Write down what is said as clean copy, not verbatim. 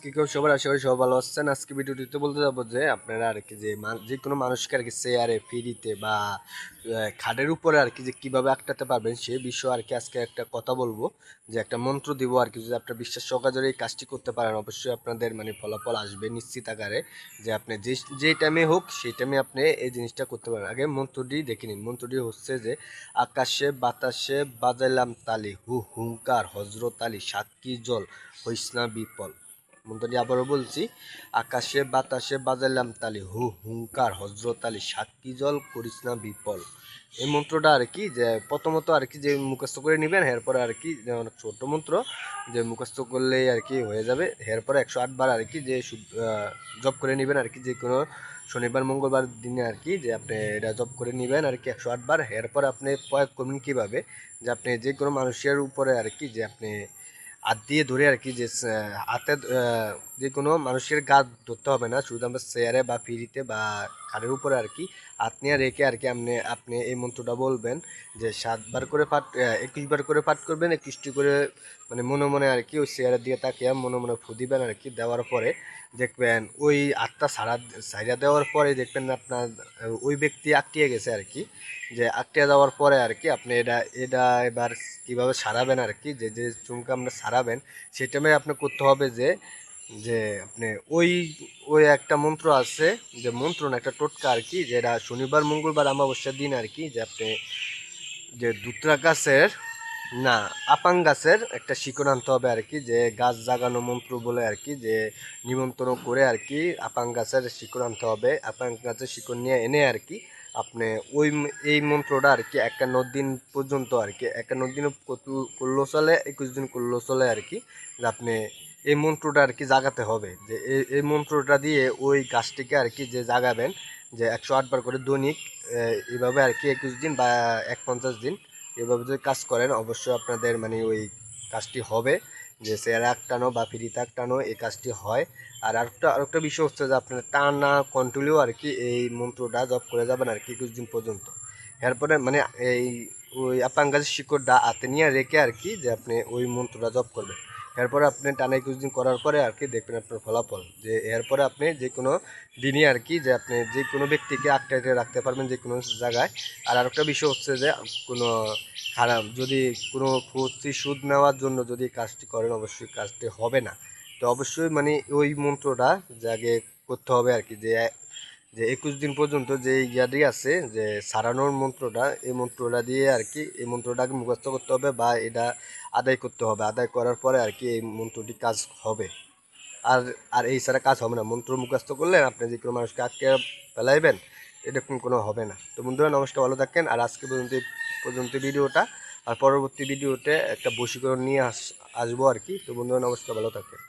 কি কেউ সবার আশা করি সবাই ভালো আছেন। আজকে ভিডিওটিতে বলতে যাবো যে আপনারা আর কি যে কোনো মানুষকে আর কি চেয়ারে ফ্রিতে বা খাটের উপরে আর কি যে কীভাবে আটকাতে পারবেন সে বিষয়ে আর কি আজকে একটা কথা বলবো, যে একটা মন্ত্র দিব আর কি। যদি আপনার বিশ্বাস সহকারে এই কাজটি করতে পারেন অবশ্যই আপনাদের মানে ফলাফল আসবে নিশ্চিত আকারে। যে আপনি যে টাইমে হোক সেই টাইমে আপনি এই জিনিসটা করতে পারেন। আগে মন্ত্রটি দেখে নিন। মন্ত্রটি হচ্ছে যে আকাশে বাতাসে বাজাইলাম তালি, হুঙ্কার হজরত আলী, সাক্ষী জল হইস না বিপল। মন্ত্রটি আবারও বলছি, আকাশে বাতাসে বাজাইলাম তালি, হুঙ্কার হজরত আলী, সাক্ষী জল করিস না বিপল। এই মন্ত্রটা আর কি যে প্রথমত আর কি যে মুখস্থ করে নেবেন, এরপরে আর কি অনেক ছোট মন্ত্র যে মুখস্থ করলেই আর কি হয়ে যাবে। এরপরে 108 বার আর কি যে জপ করে নেবেন আর কি, যে কোনো শনিবার মঙ্গলবার দিনে আর কি যে আপনি এটা জপ করে নেবেন আর কি 108 বার। এরপরে আপনি প্রয়োগ করবেন কীভাবে, যে আপনি যে কোনো মানুষের উপরে আর কি যে আপনি হাত দিয়ে ধরে আর কি যে হাতে যে কোনো মানুষের গা ধরতে হবে না, শুধু আমরা চেয়ারে বা ফ্রিতে বা খাটের উপরে আর কি হাত নিয়ে রেখে আর কি আপনি এই মন্ত্রটা বলবেন যে 7 বার করে পাঠ, 21 বার করে পাঠ করবেন, 21টি করে মানে মনে মনে আর কি ওই চেয়ারের দিকে তাকিয়ে মনে মনে ফু দিবেন আর কি। দেওয়ার পরে দেখবেন ওই আটটা সাইডা দেওয়ার পরে দেখবেন আপনার ওই ব্যক্তি আটকিয়ে গেছে আর কি। যে আটকে যাওয়ার পরে আর কি আপনি এটা এটা এবার কীভাবে সারাবেন আর কি, যে যে চুমকা আমরা সারাবেন সেই টাইমে আপনি করতে হবে যে যে আপনি ওই ওই একটা মন্ত্র আছে, যে মন্ত্র না একটা টোটকা আর কি, যেটা শনিবার মঙ্গলবার অমাবস্যার দিন আর কি যে আপনি যে দুত্রা গাছের না আপাং গাছের একটা শিকড় আনতে হবে আর কি, যে গাছ জাগানো মন্ত্র বলে আর কি, যে নিমন্ত্রণ করে আর কি আপাং গাছের শিকড় আনতে হবে। আপাং গাছের শিকড় নিয়ে এনে আর কি আপনি ওই এই মন্ত্রটা আর কি 51 দিন পর্যন্ত আর কি 51 দিন করলেও চলে, 21 দিন করলেও চলে আর কি। যে আপনি এই মন্ত্রটা আর কি জাগাতে হবে, যে এই মন্ত্রটা দিয়ে ওই গাছটিকে আর কি যে জাগাবেন, যে 108 বার করে দৈনিক এইভাবে আর কি 21 দিন বা 150 দিন এভাবে যদি কাজ করেন অবশ্যই আপনাদের মানে ওই কাজটি হবে, যে চেয়ারে আটকানো বা ফ্রিতে আটকানো এই কাজটি হয়। আর আরেকটা বিষয় হচ্ছে যে আপনার টানা কন্টিনিউ আর কি এই মন্ত্রটা জপ করে যাবেন আর কি 21 দিন পর্যন্ত। এরপরে মানে এই ওই আপাঙ্গাজের শিকড়টা হাতে নিয়ে রেখে আর কি যে আপনি ওই মন্ত্রটা জপ করবেন। এরপরে আপনি টানা 21 দিন করার পরে আর কি দেখবেন আপনার ফলাফল, যে এরপরে আপনি যে কোনো দিনই আর কি যে আপনি যে কোনো ব্যক্তিকে আটকে রাখতে পারবেন যে কোনো জায়গায়। আর আরেকটা বিষয় হচ্ছে যে কোনো খারাপ যদি কোনো প্রতিশোধ নেওয়ার জন্য যদি কাজটি করেন অবশ্যই কাজটি হবে না। তো অবশ্যই মানে ওই মন্ত্রটা আগে করতে হবে আর কি, যে যে 21 দিন পর্যন্ত যে ইয়াটি আছে যে সারানোর মন্ত্রটা, এই মন্ত্রটা দিয়ে আর কি এই মন্ত্রটাকে মুখস্থ করতে হবে বা এটা আদায় করতে হবে। আদায় করার পরে আর কি এই মন্ত্রটি কাজ হবে। আর আর এই ছাড়া কাজ হবে না। মন্ত্র মুখস্থ করলে আপনি যে কোনো মানুষকে আটকে ফেলাইবেন এরকম কোনো হবে না। তো বন্ধুরা নমস্কার, ভালো থাকেন। আর আজকে পর্যন্ত ভিডিওটা, আর পরবর্তী ভিডিওতে একটা বশীকরণ নিয়ে আসবো আর কি। তো বন্ধুরা নমস্কার, ভালো থাকেন।